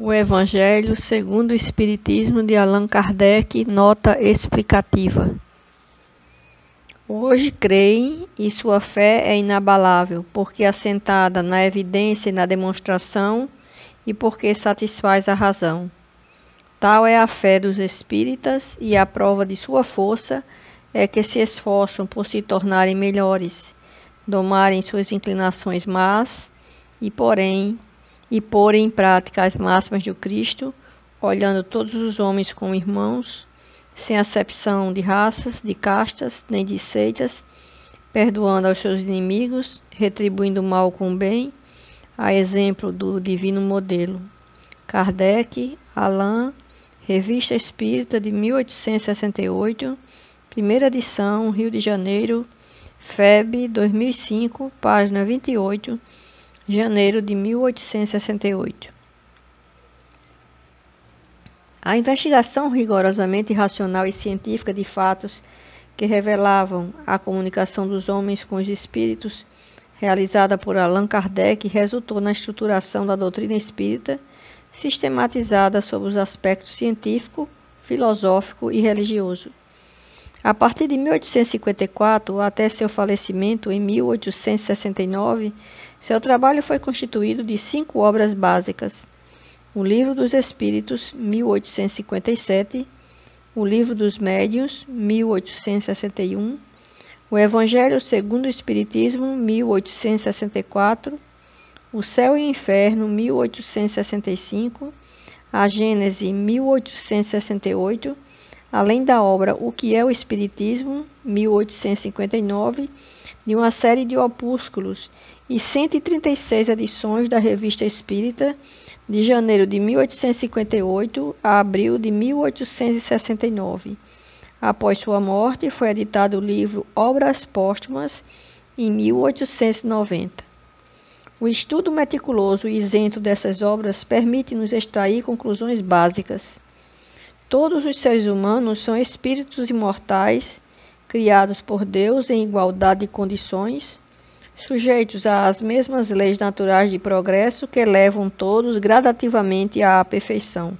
O Evangelho segundo o Espiritismo de Allan Kardec, nota explicativa. Hoje creem e sua fé é inabalável, porque assentada na evidência e na demonstração, e porque satisfaz a razão. Tal é a fé dos espíritas, e a prova de sua força é que se esforçam por se tornarem melhores, domarem suas inclinações más e porem em prática as máximas do Cristo, olhando todos os homens como irmãos, sem acepção de raças, de castas, nem de seitas, perdoando aos seus inimigos, retribuindo o mal com o bem, a exemplo do divino modelo. Kardec, Allan, Revista Espírita de 1868, primeira edição, Rio de Janeiro, FEB 2005, página 28, janeiro de 1868. A investigação rigorosamente racional e científica de fatos que revelavam a comunicação dos homens com os espíritos, realizada por Allan Kardec, resultou na estruturação da doutrina espírita, sistematizada sob os aspectos científico, filosófico e religioso. A partir de 1854 até seu falecimento em 1869, seu trabalho foi constituído de 5 obras básicas: o Livro dos Espíritos, 1857, o Livro dos Médiuns, 1861, o Evangelho segundo o Espiritismo, 1864, o Céu e o Inferno, 1865, a Gênese, 1868, além da obra O que é o Espiritismo, 1859, de uma série de opúsculos e 136 edições da Revista Espírita, de janeiro de 1858 a abril de 1869. Após sua morte, foi editado o livro Obras Póstumas, em 1890. O estudo meticuloso e isento dessas obras permite-nos extrair conclusões básicas. Todos os seres humanos são espíritos imortais, criados por Deus em igualdade de condições, sujeitos às mesmas leis naturais de progresso que levam todos gradativamente à perfeição.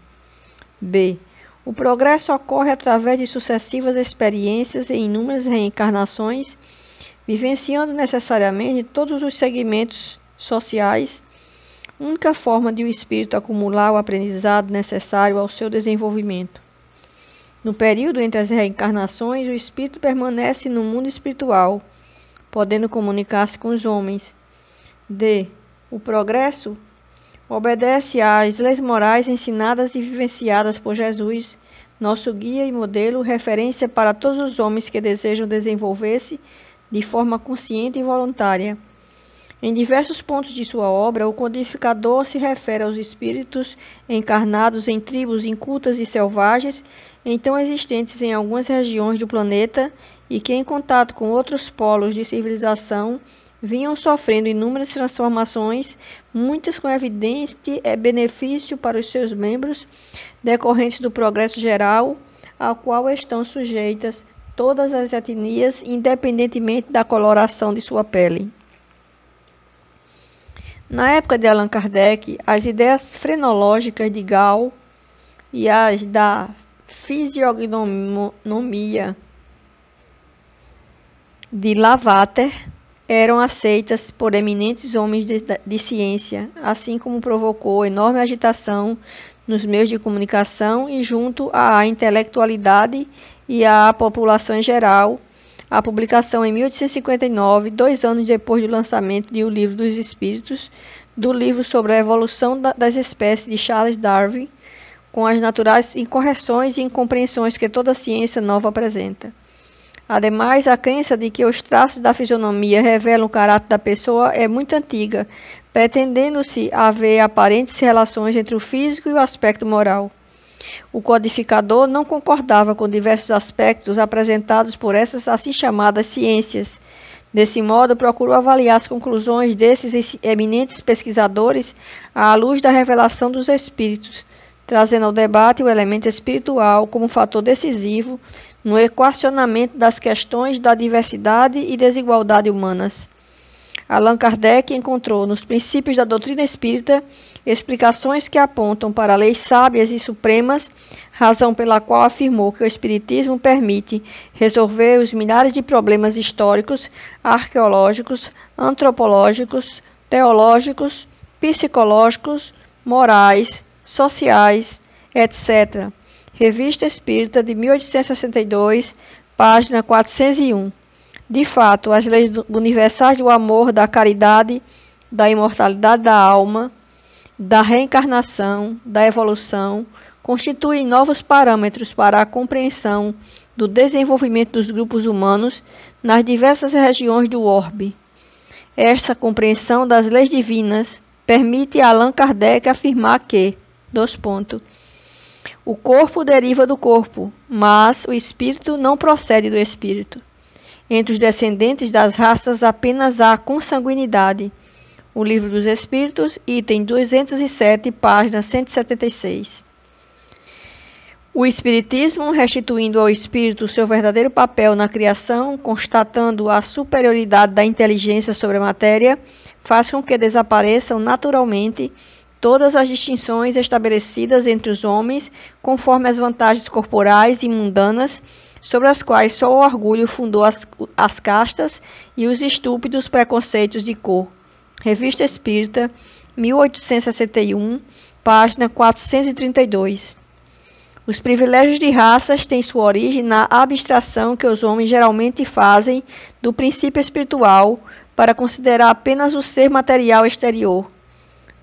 B. O progresso ocorre através de sucessivas experiências em inúmeras reencarnações, vivenciando necessariamente todos os segmentos sociais, única forma de o espírito acumular o aprendizado necessário ao seu desenvolvimento. No período entre as reencarnações, o espírito permanece no mundo espiritual, podendo comunicar-se com os homens. D. O progresso obedece às leis morais ensinadas e vivenciadas por Jesus, nosso guia e modelo, referência para todos os homens que desejam desenvolver-se de forma consciente e voluntária. Em diversos pontos de sua obra, o codificador se refere aos espíritos encarnados em tribos incultas e selvagens, então existentes em algumas regiões do planeta e que, em contato com outros polos de civilização, vinham sofrendo inúmeras transformações, muitas com evidente benefício para os seus membros, decorrentes do progresso geral, ao qual estão sujeitas todas as etnias, independentemente da coloração de sua pele. Na época de Allan Kardec, as ideias frenológicas de Gall e as da fisiognomia de Lavater eram aceitas por eminentes homens de ciência, assim como provocou enorme agitação nos meios de comunicação e junto à intelectualidade e à população em geral, a publicação em 1859, 2 anos depois do lançamento de O Livro dos Espíritos, do livro sobre a evolução das espécies de Charles Darwin, com as naturais incorreções e incompreensões que toda ciência nova apresenta. Ademais, a crença de que os traços da fisionomia revelam o caráter da pessoa é muito antiga, pretendendo-se haver aparentes relações entre o físico e o aspecto moral. O codificador não concordava com diversos aspectos apresentados por essas assim chamadas ciências. Desse modo, procurou avaliar as conclusões desses eminentes pesquisadores à luz da revelação dos espíritos, trazendo ao debate o elemento espiritual como fator decisivo no equacionamento das questões da diversidade e desigualdade humanas. Allan Kardec encontrou nos princípios da doutrina espírita explicações que apontam para leis sábias e supremas, razão pela qual afirmou que o espiritismo permite resolver os milhares de problemas históricos, arqueológicos, antropológicos, teológicos, psicológicos, morais, sociais, etc. Revista Espírita de 1862, página 401. De fato, as leis universais do amor, da caridade, da imortalidade da alma, da reencarnação, da evolução, constituem novos parâmetros para a compreensão do desenvolvimento dos grupos humanos nas diversas regiões do orbe. Esta compreensão das leis divinas permite a Allan Kardec afirmar que, o corpo deriva do corpo, mas o espírito não procede do espírito. Entre os descendentes das raças apenas há consanguinidade. O Livro dos Espíritos, item 207, página 176. O Espiritismo, restituindo ao espírito seu verdadeiro papel na criação, constatando a superioridade da inteligência sobre a matéria, faz com que desapareçam naturalmente todas as distinções estabelecidas entre os homens, conforme as vantagens corporais e mundanas, sobre as quais só o orgulho fundou as castas e os estúpidos preconceitos de cor. Revista Espírita, 1861, página 432. Os privilégios de raças têm sua origem na abstração que os homens geralmente fazem do princípio espiritual para considerar apenas o ser material exterior,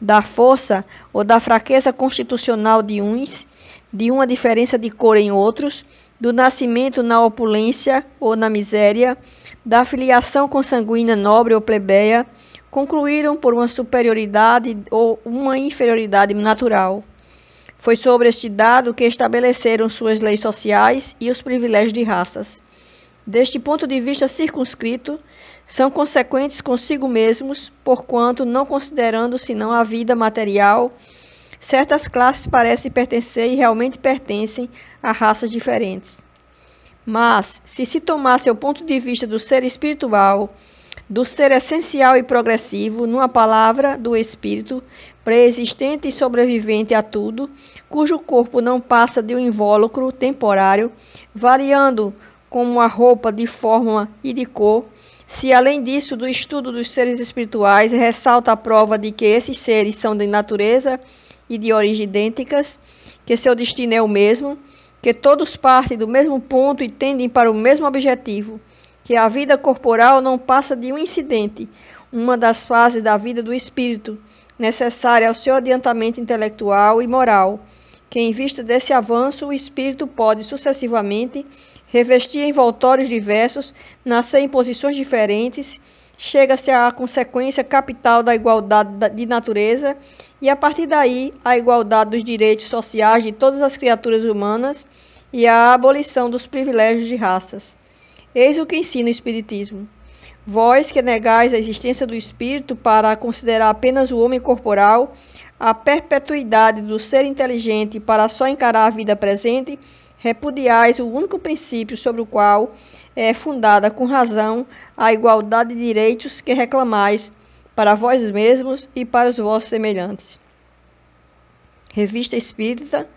da força ou da fraqueza constitucional de uns, de uma diferença de cor em outros, do nascimento na opulência ou na miséria, da filiação consanguínea nobre ou plebeia, concluíram por uma superioridade ou uma inferioridade natural. Foi sobre este dado que estabeleceram suas leis sociais e os privilégios de raças. Deste ponto de vista circunscrito, são consequentes consigo mesmos, porquanto, não considerando senão a vida material, certas classes parecem pertencer e realmente pertencem a raças diferentes. Mas, se tomasse o ponto de vista do ser espiritual, do ser essencial e progressivo, numa palavra, do espírito, pré-existente e sobrevivente a tudo, cujo corpo não passa de um invólucro temporário, variando como a roupa de forma e de cor, se além disso do estudo dos seres espirituais ressalta a prova de que esses seres são de natureza e de origem idênticas, que seu destino é o mesmo, que todos partem do mesmo ponto e tendem para o mesmo objetivo, que a vida corporal não passa de um incidente, uma das fases da vida do espírito, necessária ao seu adiantamento intelectual e moral, que em vista desse avanço o espírito pode sucessivamente revestir envoltórios diversos, nascer em posições diferentes, chega-se à consequência capital da igualdade de natureza e, a partir daí, a igualdade dos direitos sociais de todas as criaturas humanas e a abolição dos privilégios de raças. Eis o que ensina o Espiritismo. Vós que negais a existência do espírito para considerar apenas o homem corporal, a perpetuidade do ser inteligente para só encarar a vida presente, repudiais o único princípio sobre o qual é fundada com razão a igualdade de direitos que reclamais para vós mesmos e para os vossos semelhantes. Revista Espírita,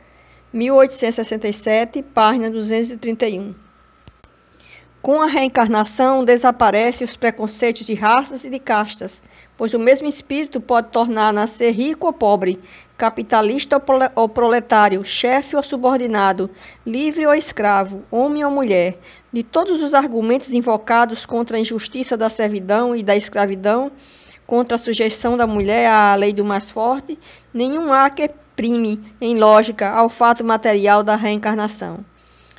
1867, página 231. Com a reencarnação, desaparecem os preconceitos de raças e de castas, pois o mesmo espírito pode tornar nascer rico ou pobre, capitalista ou proletário, chefe ou subordinado, livre ou escravo, homem ou mulher. De todos os argumentos invocados contra a injustiça da servidão e da escravidão, contra a sujeição da mulher à lei do mais forte, nenhum há que prime, em lógica, ao fato material da reencarnação.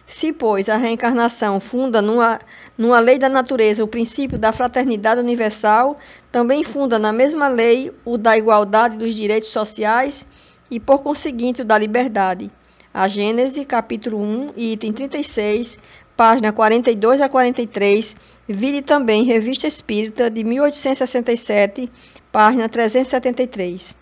Se, pois, a reencarnação funda numa lei da natureza o princípio da fraternidade universal, também funda na mesma lei o da igualdade dos direitos sociais e, por conseguinte, o da liberdade. A Gênese, capítulo 1, item 36, página 42 a 43, vide também Revista Espírita, de 1867, página 373.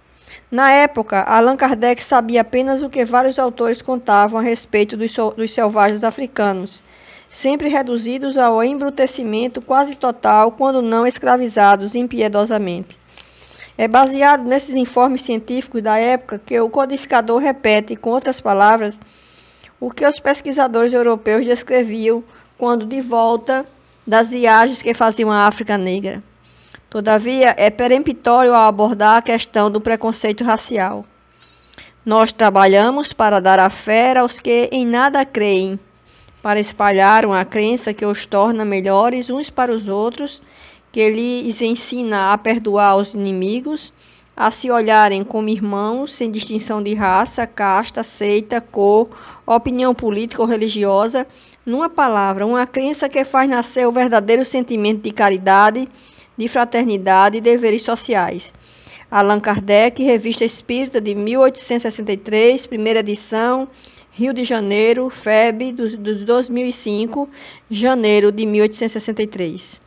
Na época, Allan Kardec sabia apenas o que vários autores contavam a respeito dos selvagens africanos. sempre reduzidos ao embrutecimento quase total, quando não escravizados impiedosamente. É baseado nesses informes científicos da época que o codificador repete, com outras palavras, o que os pesquisadores europeus descreviam quando de volta das viagens que faziam à África Negra. Todavia, é peremptório ao abordar a questão do preconceito racial. Nós trabalhamos para dar a fé aos que em nada creem, para espalhar uma crença que os torna melhores uns para os outros, que lhes ensina a perdoar os inimigos, a se olharem como irmãos, sem distinção de raça, casta, seita, cor, opinião política ou religiosa. Numa palavra, uma crença que faz nascer o verdadeiro sentimento de caridade, de fraternidade e deveres sociais. Allan Kardec, Revista Espírita de 1863, primeira edição, Rio de Janeiro, FEB, dos 2005, janeiro de 1863.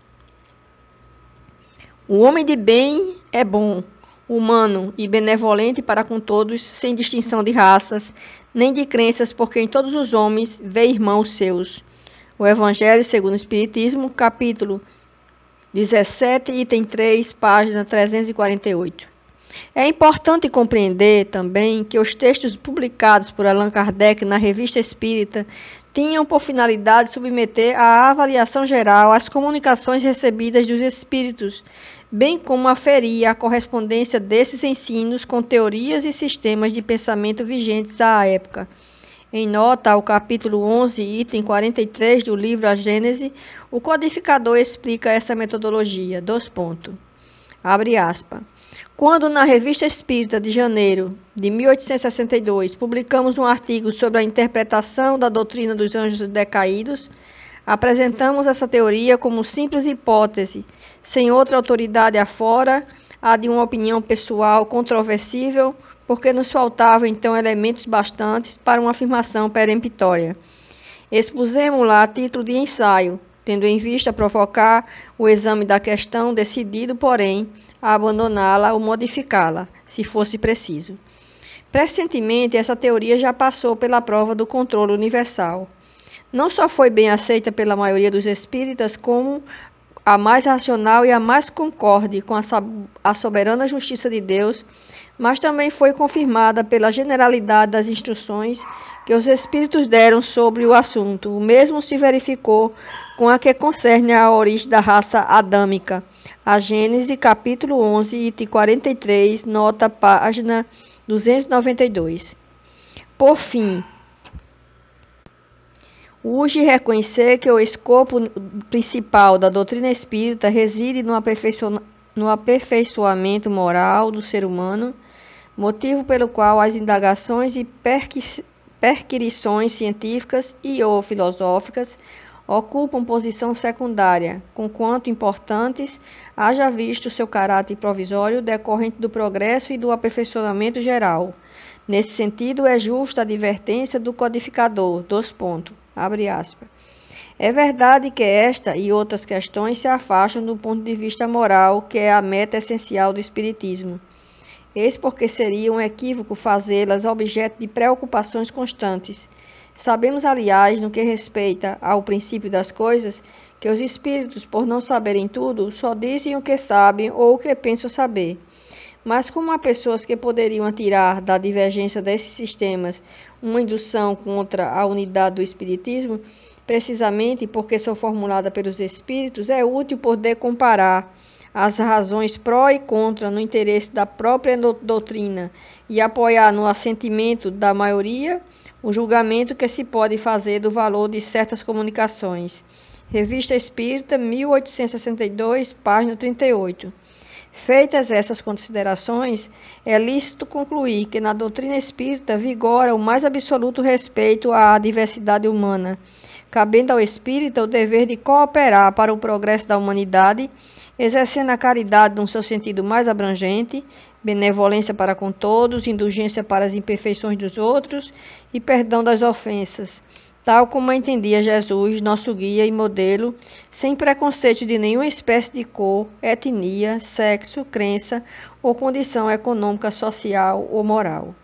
O homem de bem é bom, humano e benevolente para com todos, sem distinção de raças, nem de crenças, porque em todos os homens vê irmãos seus. O Evangelho segundo o Espiritismo, capítulo 17, item 3, página 348. É importante compreender também que os textos publicados por Allan Kardec na Revista Espírita tinham por finalidade submeter à avaliação geral as comunicações recebidas dos espíritos, bem como aferir a correspondência desses ensinos com teorias e sistemas de pensamento vigentes à época. Em nota ao capítulo 11, item 43 do livro A Gênese, o codificador explica essa metodologia. Abre aspas. Quando na Revista Espírita de janeiro de 1862 publicamos um artigo sobre a interpretação da doutrina dos anjos decaídos, apresentamos essa teoria como simples hipótese, sem outra autoridade afora, a de uma opinião pessoal controversível, porque nos faltavam então elementos bastantes para uma afirmação peremptória. Expusemos-la a título de ensaio, tendo em vista provocar o exame da questão, decidido, porém, a abandoná-la ou modificá-la, se fosse preciso. Recentemente, essa teoria já passou pela prova do controle universal. Não só foi bem aceita pela maioria dos espíritas, como a mais racional e a mais concorde com a soberana justiça de Deus, mas também foi confirmada pela generalidade das instruções que os espíritos deram sobre o assunto. O mesmo se verificou com a que concerne à origem da raça adâmica. A Gênese, capítulo 11, item 43, nota página 292. Por fim, urge reconhecer que o escopo principal da doutrina espírita reside no aperfeiçoamento moral do ser humano, motivo pelo qual as indagações e perquisições científicas e ou filosóficas ocupam posição secundária, conquanto importantes, haja visto seu caráter provisório decorrente do progresso e do aperfeiçoamento geral. Nesse sentido, é justa a advertência do codificador, abre aspas. É verdade que esta e outras questões se afastam do ponto de vista moral, que é a meta essencial do Espiritismo. Eis porque seria um equívoco fazê-las objeto de preocupações constantes. Sabemos, aliás, no que respeita ao princípio das coisas, que os espíritos, por não saberem tudo, só dizem o que sabem ou o que pensam saber. Mas como há pessoas que poderiam tirar da divergência desses sistemas uma indução contra a unidade do Espiritismo, precisamente porque são formuladas pelos espíritos, é útil poder comparar as razões pró e contra no interesse da própria doutrina e apoiar no assentimento da maioria o julgamento que se pode fazer do valor de certas comunicações. Revista Espírita, 1862, página 38. Feitas essas considerações, é lícito concluir que na doutrina espírita vigora o mais absoluto respeito à diversidade humana, cabendo ao espírita o dever de cooperar para o progresso da humanidade, exercendo a caridade no seu sentido mais abrangente, benevolência para com todos, indulgência para as imperfeições dos outros e perdão das ofensas, tal como entendia Jesus, nosso guia e modelo, sem preconceito de nenhuma espécie de cor, etnia, sexo, crença ou condição econômica, social ou moral.